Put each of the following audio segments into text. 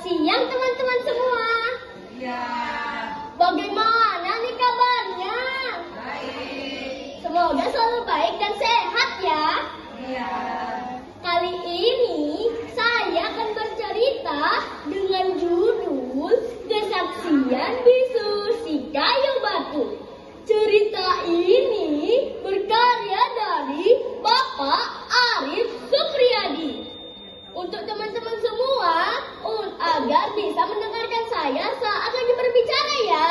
siang teman-teman semua. Ya. Bagaimana nih kabarnya? Baik. Semoga selalu baik dan sehat ya. Iya. Kali ini saya akan bercerita dengan judul Kesaksian Bisu Si Kayu Batu. Cerita ini berkarya dari Bapak Arif Supriyadi. Untuk teman-teman semua, agar bisa mendengarkan saya saat lagi berbicara ya.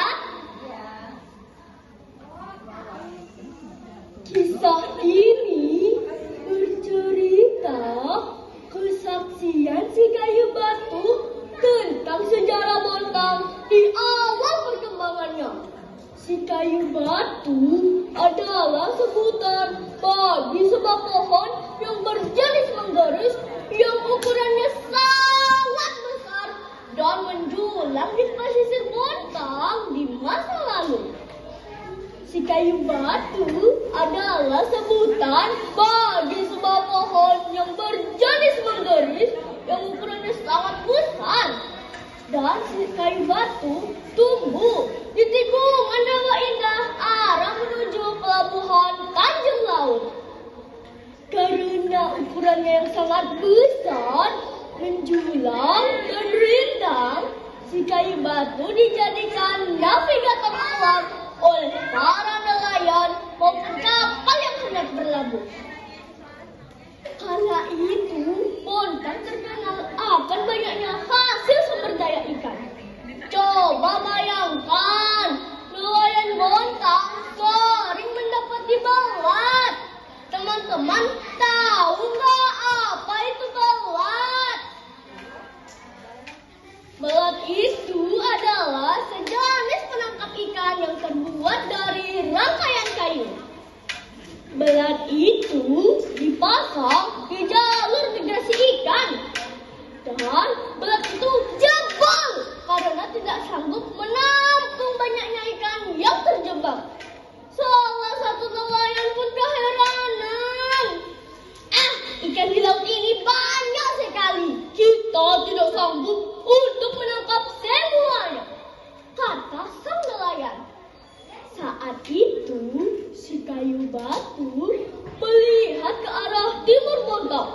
Kisah ini bercerita kesaksian si kayu batu tentang sejarah Bontang di awal perkembangannya. Si kayu batu adalah sebutan bagi sebuah pohon yang berjenis menggaris yang ukurannya sangat besar dan menjulang di pesisir Bontang di masa lalu. Si kayu batu adalah sebutan bagi sebuah pohon yang berjenis menggaris yang ukurannya sangat besar. Dan si kayu batu tumbuh di tikungan rawa indah arah menuju pelabuhan Tanjung Laut. Karena ukurannya yang sangat besar, menjulang dan rindang, si kayu batu dijadikan navigator alam oleh para nelayan maupun kapal yang hendak berlabuh. Kala itu, Bontang terkenal akan banyaknya hasil sumber daya ikan. Coba bayangkan, nelayan Bontang sering mendapat balat. Teman-teman tahu nggak apa itu balat? Balat itu adalah sejenis penangkap ikan yang terbuat dari rangkaian kayu. Balat itu dipasang di jalur migrasi ikan. Dan balat itu jebol karena tidak sanggup menampung banyaknya ikan yang terjebak. Salah satu nelayan pun keheranan. Ikan di laut ini banyak sekali. Kita tidak sanggup untuk menangkap semuanya, kata sang nelayan. Saat itu, si kayu batu melihat ke arah timur Bontang.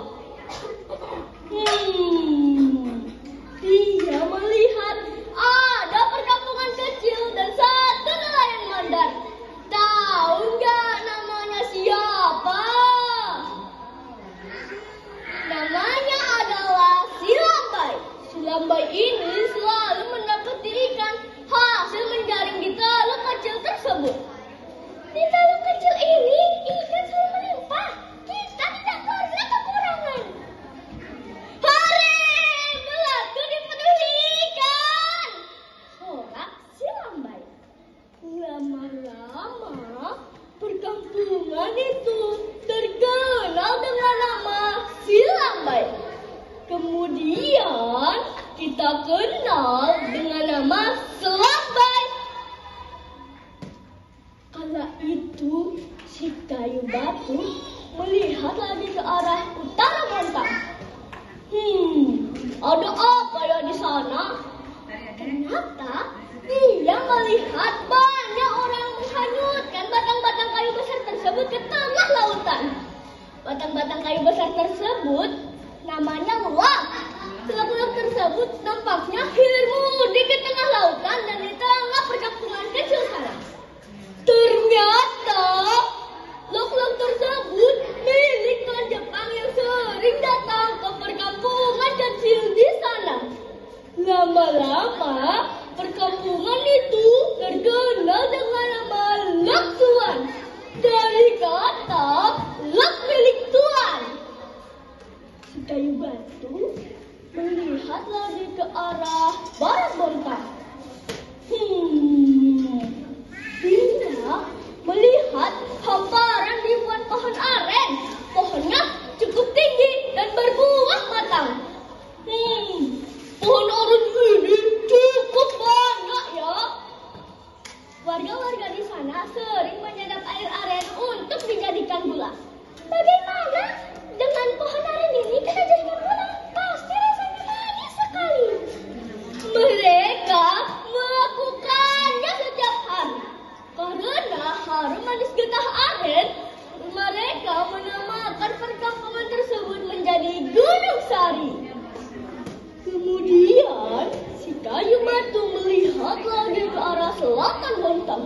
Dia melihat ada perkampungan kecil dan satu nelayan mandar. Tahu nggak namanya siapa? Namanya adalah si Lambai. Si Lambai ini selalu mendapat ikan hasil menjaring di teluk kecil tersebut. Di teluk kecil ini ikan selalu melimpah. Kita tidak pernah kekurangan. Hore, belatku dipenuhi ikan, sorak si Lambai. Lama-lama perkampungan itu terkenal dengan nama si Lambai. Kemudian kita kenal dengan nama Selambai. Kala itu si kayu batu melihat lagi ke arah utara Bontang. Ada apa ya di sana? Ternyata dia melihat banyak orang menghanyutkan batang-batang kayu besar tersebut ke tengah lautan. Batang-batang kayu besar tersebut namanya lelak. Lelak tersebut nampaknya hilir mudik ke tengah lautan dan di tengah perkampungan kecil sana. Ternyata lelak tersebut milik tuan Jepang yang sering datang ke perkampungan kecil di sana. Lama-lama perkampungan itu terkenal dengan nama Lak Tuan, dari kata lak milik tuan. Si kayu batu melihat lagi ke arah barat Bontang. Dia melihat hamparan ribuan pohon aren. Pohonnya cukup tinggi dan berbuah matang. Pohon aren ini cukup banyak ya. Warga-warga di sana sering menyedap air aren untuk dijadikan gula. Bagaimana dengan pohon aren ini kita jadikan gula? Pasti rasanya manis sekali. Kayu Batu melihat lagi ke arah selatan Bontang.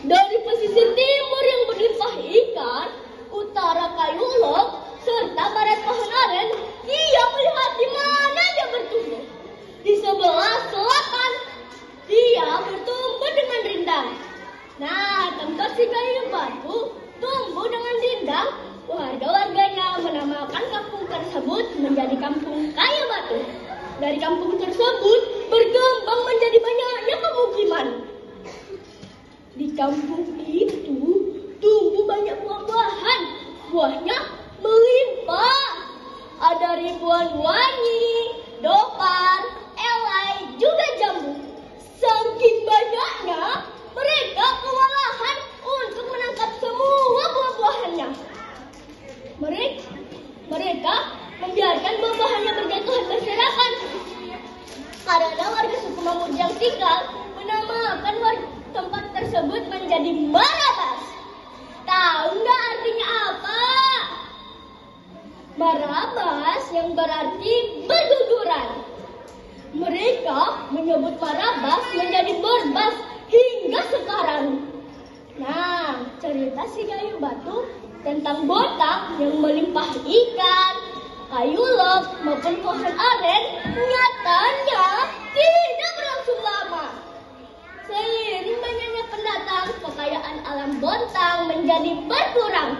Dari pesisir timur yang berlimpah ikan, utara Kayu Lok, serta barat pohon aren, dia melihat di mana dia bertumbuh. Di sebelah selatan, dia bertumbuh dengan rindang. Nah, tempat si Kayu Batu tumbuh dengan rindang, warga-warganya menamakan kampung tersebut menjadi Kampung Kayu Batu. Dari kampung tersebut berkembang menjadi banyaknya pemukiman. Di kampung itu tumbuh banyak buah-buahan. Buahnya melimpah. Ada ribuan wangi, dopar, elai, juga jambu. Saking banyaknya, mereka kewalahan untuk menangkap semua buah-buahannya. Mereka membiarkan buah-buahannya berjatuhan berserakan. Karena warga suku Mamujang Tikal menamakan tempat tersebut menjadi Marabas. Tahu nggak artinya apa? Marabas yang berarti berguguran. Mereka menyebut Marabas menjadi Berbas hingga sekarang. Nah, cerita si Kayu Batu tentang Bontang yang melimpah ikan, kayu lok maupun pohon aren nyatanya tidak berlangsung lama. Seiring banyaknya pendatang, kekayaan alam Bontang menjadi berkurang.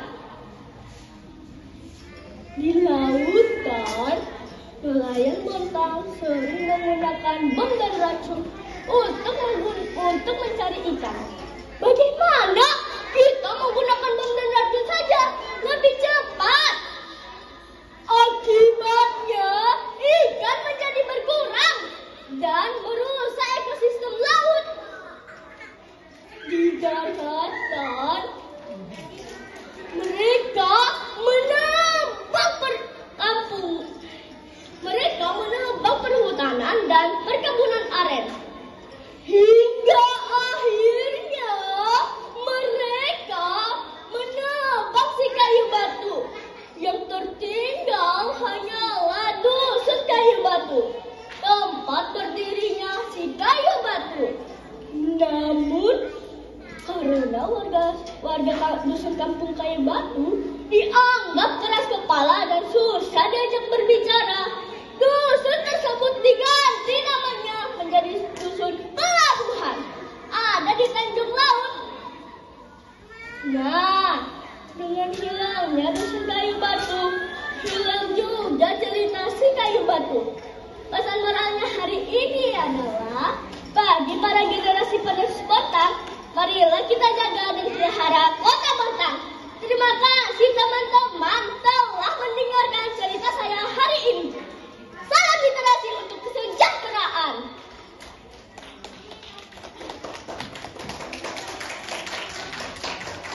Di lautan, nelayan Bontang sering menggunakan bom dan racun untuk mencari ikan. Bagaimana kita menggunakan bom dan racun saja lebih cepat? Akibatnya ikan menjadi berkurang dan merusak ekosistem laut. Di daratan, mereka menebang perhutanan dan perkebunan aren. Hingga akhirnya mereka menebang si Kayu Batu. Yang tertinggal hanyalah dusun Kayu Batu, tempat berdirinya si Kayu Batu. Namun karena warga dusun kampung Kayu Batu dianggap keras kepala dan susah diajak berbicara, dusun tersebut diganti namanya menjadi dusun Pelabuhan, ada di Tanjung Laut. Nah, dengan hilangnya dusun Kayu Batu, hilang juga cerita si Kayu Batu. Pesan moralnya hari ini adalah bagi para generasi penerus Bontang, marilah kita jaga dan pelihara kota Bontang. Terima kasih teman-teman telah mendengarkan cerita saya hari ini.